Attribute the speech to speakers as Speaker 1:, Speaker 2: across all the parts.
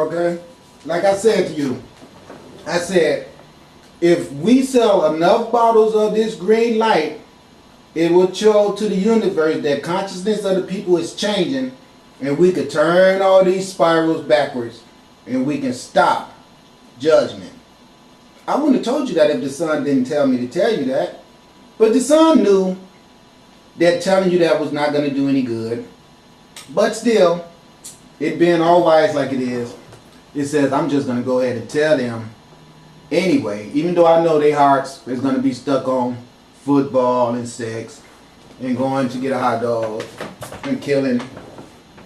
Speaker 1: Okay? Like I said to you, I said, if we sell enough bottles of this green light, it will show to the universe that consciousness of the people is changing, and we could turn all these spirals backwards, and we can stop judgment. I wouldn't have told you that if the sun didn't tell me to tell you that. But the sun knew that telling you that was not going to do any good. But still, it being all wise like it is, it says I'm just going to go ahead and tell them anyway, even though I know their hearts is going to be stuck on football and sex and going to get a hot dog and killing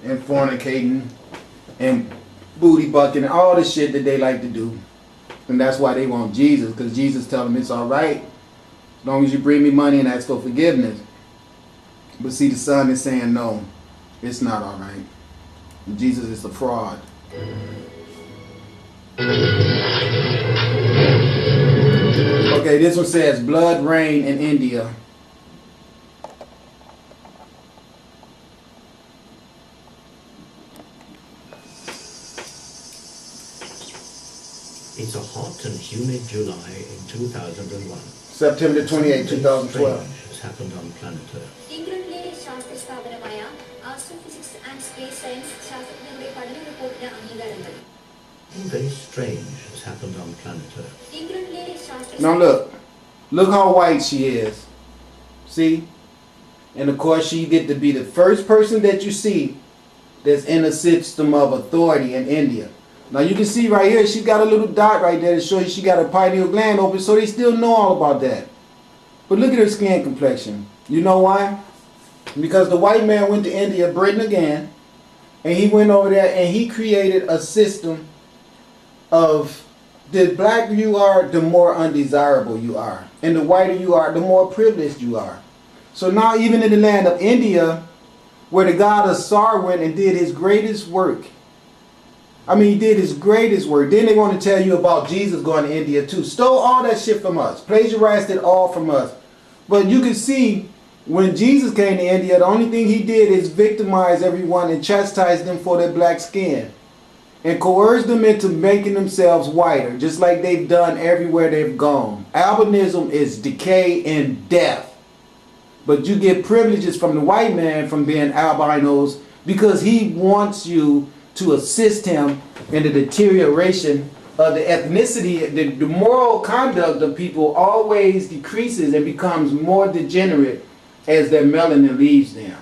Speaker 1: and fornicating and booty bucking and all the shit that they like to do. And that's why they want Jesus, because Jesus tells them it's all right as long as you bring me money and ask for forgiveness. But see, the son is saying no, it's not all right. Jesus is a fraud. Okay, this one says blood rain in India.
Speaker 2: It's a hot and humid July in 2001.
Speaker 1: September 28, 2012.
Speaker 2: Has happened on planet Earth.
Speaker 3: ഇംഗ്ലണ്ടിലെ ശാസ്ത്ര സ്ഥാപനമായ astrophysics and space science ശാസ്ത്രജ്ഞരുടെ പഠന റിപ്പോർട്ടിന് അംഗീകാരം നൽകി.
Speaker 2: Something very strange has happened on planet Earth.
Speaker 3: ഇംഗ്ലണ്ടിലെ ശാസ്ത്ര
Speaker 1: Now look how white she is. See? And of course she get to be the first person that you see that's in a system of authority in India. Now you can see right here, she got a little dot right there to show you she got a pineal gland open, so they still know all about that. But look at her skin complexion. You know why? Because the white man went to India, Britain again, and he went over there and he created a system of the blacker you are, the more undesirable you are. And the whiter you are, the more privileged you are. So now even in the land of India, where the god of Sar went and did his greatest work, I mean, he did his greatest work. Then they want to tell you about Jesus going to India too. Stole all that shit from us. Plagiarized it all from us. But you can see when Jesus came to India, the only thing he did is victimize everyone and chastise them for their black skin. And coerce them into making themselves whiter, just like they've done everywhere they've gone. Albinism is decay and death. But you get privileges from the white man from being albinos because he wants you to assist him in the deterioration of the ethnicity. The moral conduct of people always decreases and becomes more degenerate as their melanin leaves them.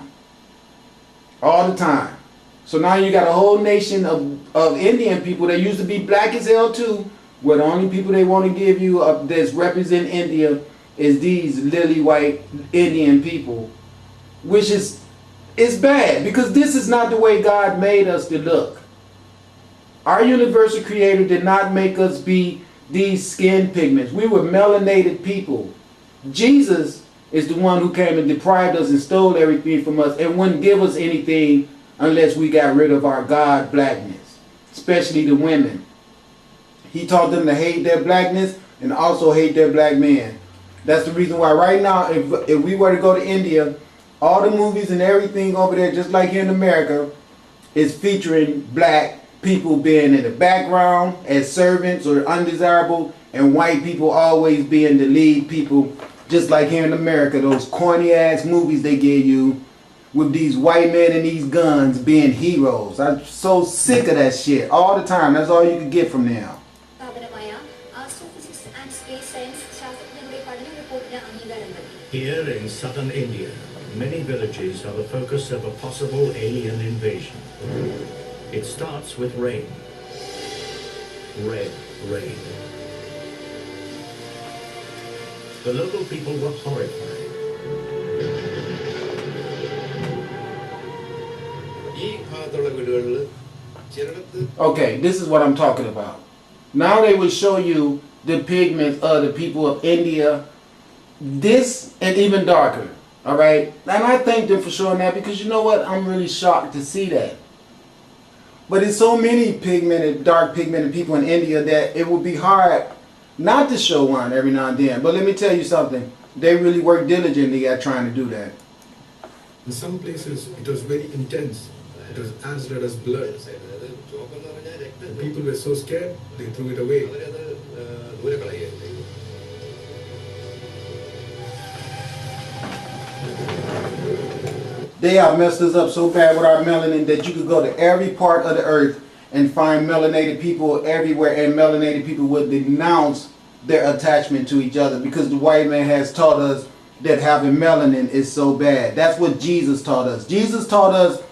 Speaker 1: All the time. So now you got a whole nation of Indian people that used to be black as hell too, where the only people they want to give you that's represent India is these lily white Indian people, which is it's bad because this is not the way God made us to look. Our universal creator did not make us be these skin pigments. We were melanated people. Jesus is the one who came and deprived us and stole everything from us and wouldn't give us anything unless we got rid of our God blackness, especially the women. He taught them to hate their blackness and also hate their black men. That's the reason why right now, if we were to go to India, all the movies and everything over there, just like here in America, is featuring black people being in the background as servants or undesirable, and white people always being the lead people, just like here in America, those corny ass movies they give you with these white men and these guns being heroes. I'm so sick of that shit all the time. That's all you can get from them.
Speaker 3: സ്ഥാപനമായ astrophysics and space science ശാസ്ത്രജ്ഞരുടെ പഠന റിപ്പോർട്ടിന് അംഗീകാരം നൽകി.
Speaker 2: Here in southern India, many villages are the focus of a possible alien invasion. It starts with rain. Red rain. The local people were horrified.
Speaker 1: Okay, this is what I'm talking about. Now they will show you the pigments of the people of India, this and even darker. All right, and I thank them for showing that because you know what? I'm really shocked to see that. But there's so many pigmented, dark pigmented people in India that it would be hard not to show one every now and then. But let me tell you something. They really work diligently at trying to do that.
Speaker 4: In some places, it was very intense It was as red as blood. The people were so scared, they threw it away.
Speaker 1: They have messed us up so bad with our melanin that you could go to every part of the earth and find melanated people everywhere, and melanated people would denounce their attachment to each other because the white man has taught us that having melanin is so bad. That's what Jesus taught us. Jesus taught us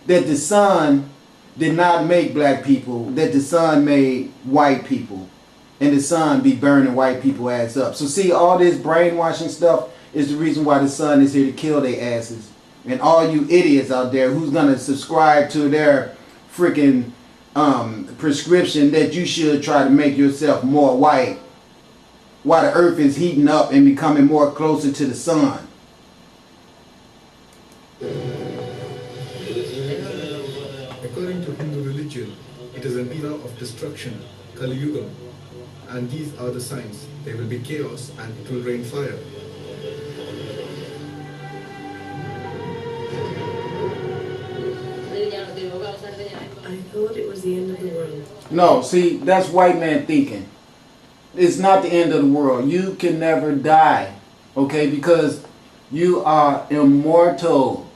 Speaker 1: that the sun did not make black people, that the sun made white people, and the sun be burning white people ass up. So see, all this brainwashing stuff is the reason why the sun is here to kill their asses. And all you idiots out there who's gonna subscribe to their freaking prescription that you should try to make yourself more white while the earth is heating up and becoming more closer to the sun.
Speaker 4: According to Hindu religion, it is an era of destruction, Kali Yuga. And these are the signs. There will be chaos and it will rain fire.
Speaker 5: I thought it was the end of the world.
Speaker 1: No, see, that's white man thinking. It's not the end of the world. You can never die, okay, because you are immortal.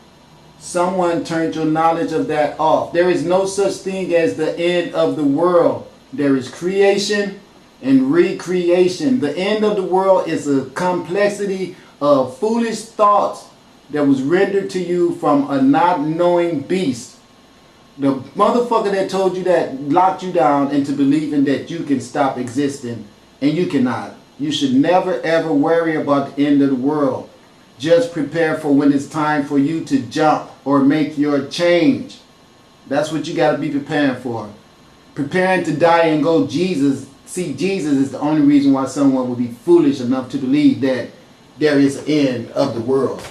Speaker 1: Someone turned your knowledge of that off. There is no such thing as the end of the world. There is creation and recreation. The end of the world is a complexity of foolish thoughts that was rendered to you from a not knowing beast. The motherfucker that told you that locked you down into believing that you can stop existing, and you cannot. You should never ever worry about the end of the world. Just prepare for when it's time for you to jump or make your change. That's what you got to be preparing for. Preparing to die and go Jesus. See, Jesus is the only reason why someone would be foolish enough to believe that there is an end of the world.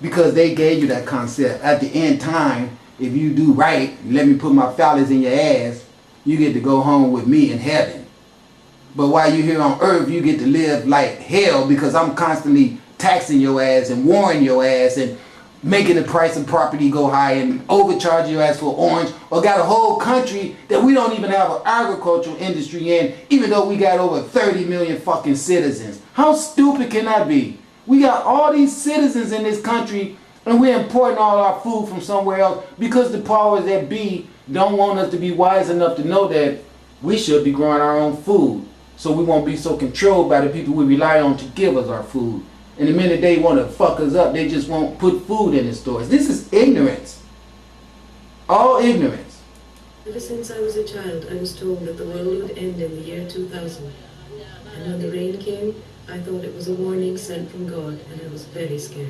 Speaker 1: Because they gave you that concept. At the end time, if you do right, let me put my phallus in your ass, you get to go home with me in heaven. But while you're here on earth, you get to live like hell because I'm constantly taxing your ass and warning your ass and making the price of property go high and overcharging your ass for orange, or got a whole country that we don't even have an agricultural industry in, even though we got over 30 million fucking citizens. How stupid can that be? We got all these citizens in this country and we're importing all our food from somewhere else because the powers that be don't want us to be wise enough to know that we should be growing our own food, so we won't be so controlled by the people we rely on to give us our food. And the minute they want to fuck us up, they just won't put food in the stores. This is ignorance. All ignorance.
Speaker 5: Ever since I was a child, I was told that the world would end in the year 2000. And when the rain came, I thought it was a warning sent from God, and I was very scared.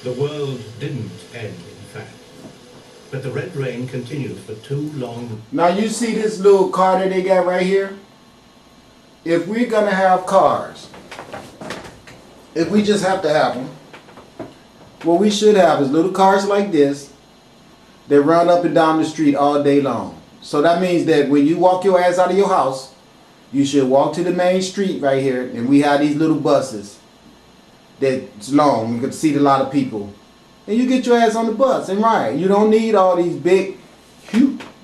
Speaker 2: The world didn't end, in fact. But the red rain continued for 2 long...
Speaker 1: Now you see this little car that they got right here? If we're going to have cars, if we just have to have them, what we should have is little cars like this that run up and down the street all day long. So that means that when you walk your ass out of your house, you should walk to the main street right here, and we have these little buses that's long. You can see a lot of people. And you get your ass on the bus and ride. You don't need all these big,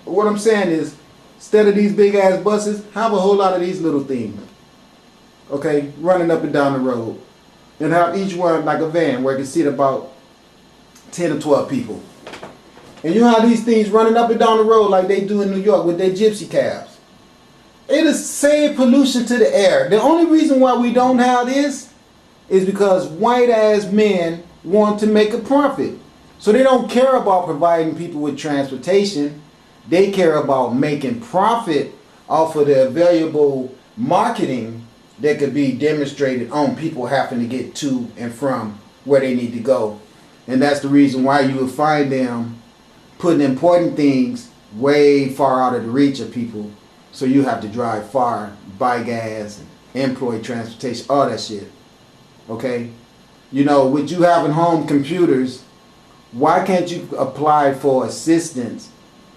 Speaker 1: what I'm saying is, instead of these big ass buses, have a whole lot of these little things. Okay, running up and down the road. And have each one like a van where it can seat about 10 or 12 people. And you have these things running up and down the road like they do in New York with their gypsy cabs. It'll save pollution to the air. The only reason why we don't have this is because white ass men want to make a profit. So they don't care about providing people with transportation. They care about making profit off of the valuable marketing that could be demonstrated on people having to get to and from where they need to go. And that's the reason why you will find them putting important things way far out of the reach of people. So you have to drive far, buy gas, and employ transportation, all that shit. Okay? You know, with you having home computers, why can't you apply for assistance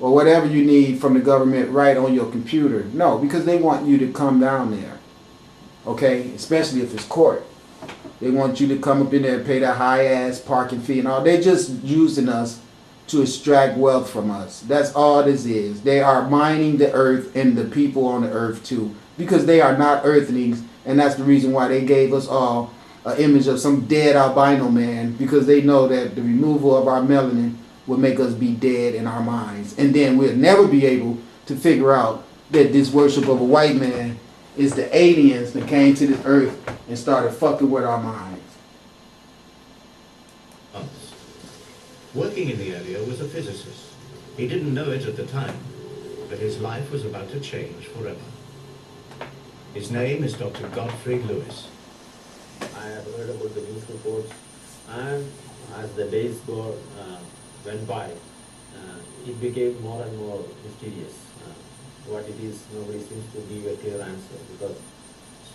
Speaker 1: or whatever you need from the government right on your computer. No, because they want you to come down there. Okay? Especially if it's court. They want you to come up in there and pay that high ass parking fee and all. They're just using us to extract wealth from us. That's all this is. They are mining the earth and the people on the earth too. Because they are not earthlings, and that's the reason why they gave us all an image of some dead albino man, because they know that the removal of our melanin will make us be dead in our minds. And then we'll never be able to figure out that this worship of a white man is the aliens that came to this earth and started fucking with our minds.
Speaker 2: Working in the area was a physicist. He didn't know it at the time, but his life was about to change forever. His name is Dr. Godfrey Lewis.
Speaker 6: I have heard about the news reports, and as the days went by, it became more and more mysterious. What it is, nobody seems to give a clear answer.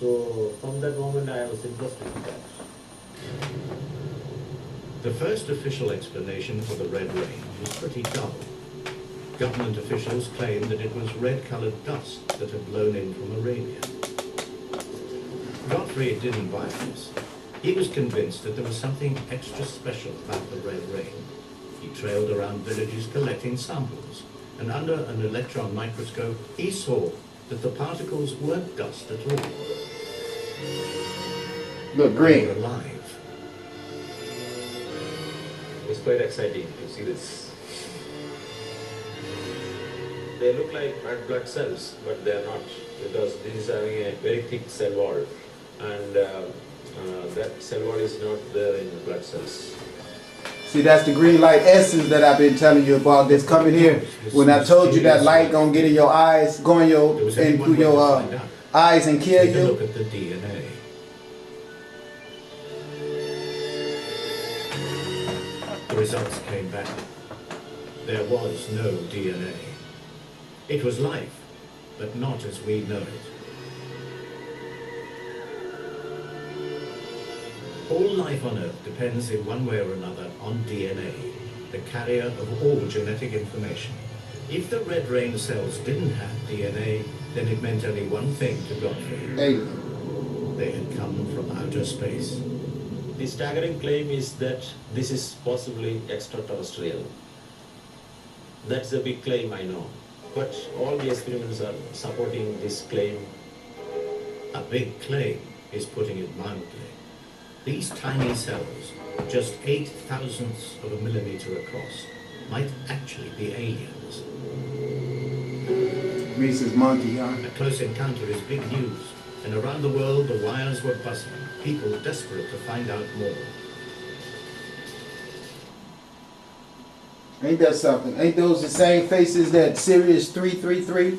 Speaker 6: So from that moment, I was interested in that.
Speaker 2: The first official explanation for the red rain was pretty dull. Government officials claimed that it was red-colored dust that had blown in from Arabia. Godfrey didn't buy this. He was convinced that there was something extra special about the red rain. He trailed around villages collecting samples, and under an electron microscope, he saw that the particles weren't dust at all.
Speaker 1: Look,
Speaker 2: They
Speaker 1: green.
Speaker 2: were alive.
Speaker 6: It's quite exciting to see this. They look like red blood cells, but they are not, because this is having a very thick cell wall, and that cell wall is not there in the blood cells.
Speaker 1: See, that's the green light essence that I've been telling you about that's coming here. When I told you that light gonna get in your eyes, go in your,
Speaker 2: There was
Speaker 1: and
Speaker 2: only
Speaker 1: through
Speaker 2: one way to
Speaker 1: your
Speaker 2: find out.
Speaker 1: eyes and kill
Speaker 2: Take a look
Speaker 1: you.
Speaker 2: at the DNA. The results came back. There was no DNA. It was life, but not as we know it. All life on Earth depends in one way or another on DNA, the carrier of all genetic information. If the red rain cells didn't have DNA, then it meant only one thing to Godfrey.
Speaker 1: Hey,
Speaker 2: They had come from outer space.
Speaker 6: The staggering claim is that this is possibly extraterrestrial. That's a big claim, I know. But all the experiments are supporting this claim.
Speaker 2: A big claim is putting it mildly. These tiny cells, just 8 thousandths of a millimeter across, might actually be aliens.
Speaker 1: Reese's monkey, huh?
Speaker 2: A close encounter is big news, and around the world the wires were buzzing, people desperate to find out more.
Speaker 1: Ain't that something? Ain't those the same faces that Sirius 333?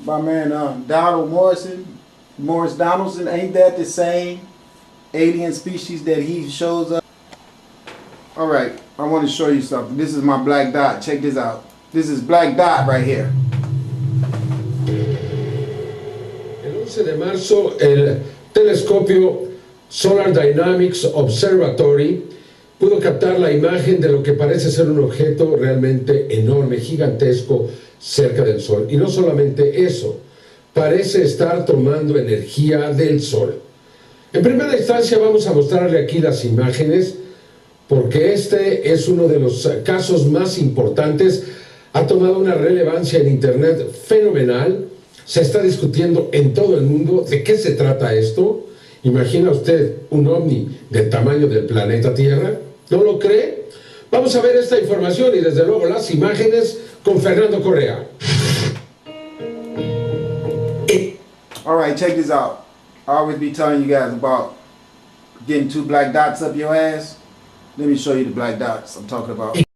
Speaker 1: My man Donald Morris Donaldson, ain't that the same alien species that he shows up? Alright, I want to show you something. This is my black dot. Check this out. This is black dot right here.
Speaker 7: El 11 de marzo, el telescopio Solar Dynamics Observatory pudo captar la imagen de lo que parece ser un objeto realmente enorme, gigantesco, cerca del Sol. Y no solamente eso, parece estar tomando energía del Sol. En primera instancia vamos a mostrarle aquí las imágenes, porque este es uno de los casos más importantes. Ha tomado una relevancia en Internet fenomenal. Se está discutiendo en todo el mundo de qué se trata esto. ¿Imagina usted un ovni del tamaño del planeta Tierra? ¿No lo cree? Vamos a ver esta información y desde luego las imágenes con Fernando Correa.
Speaker 1: Alright, check this out. I always be telling you guys about getting 2 black dots up your ass. Let me show you the black dots I'm talking about.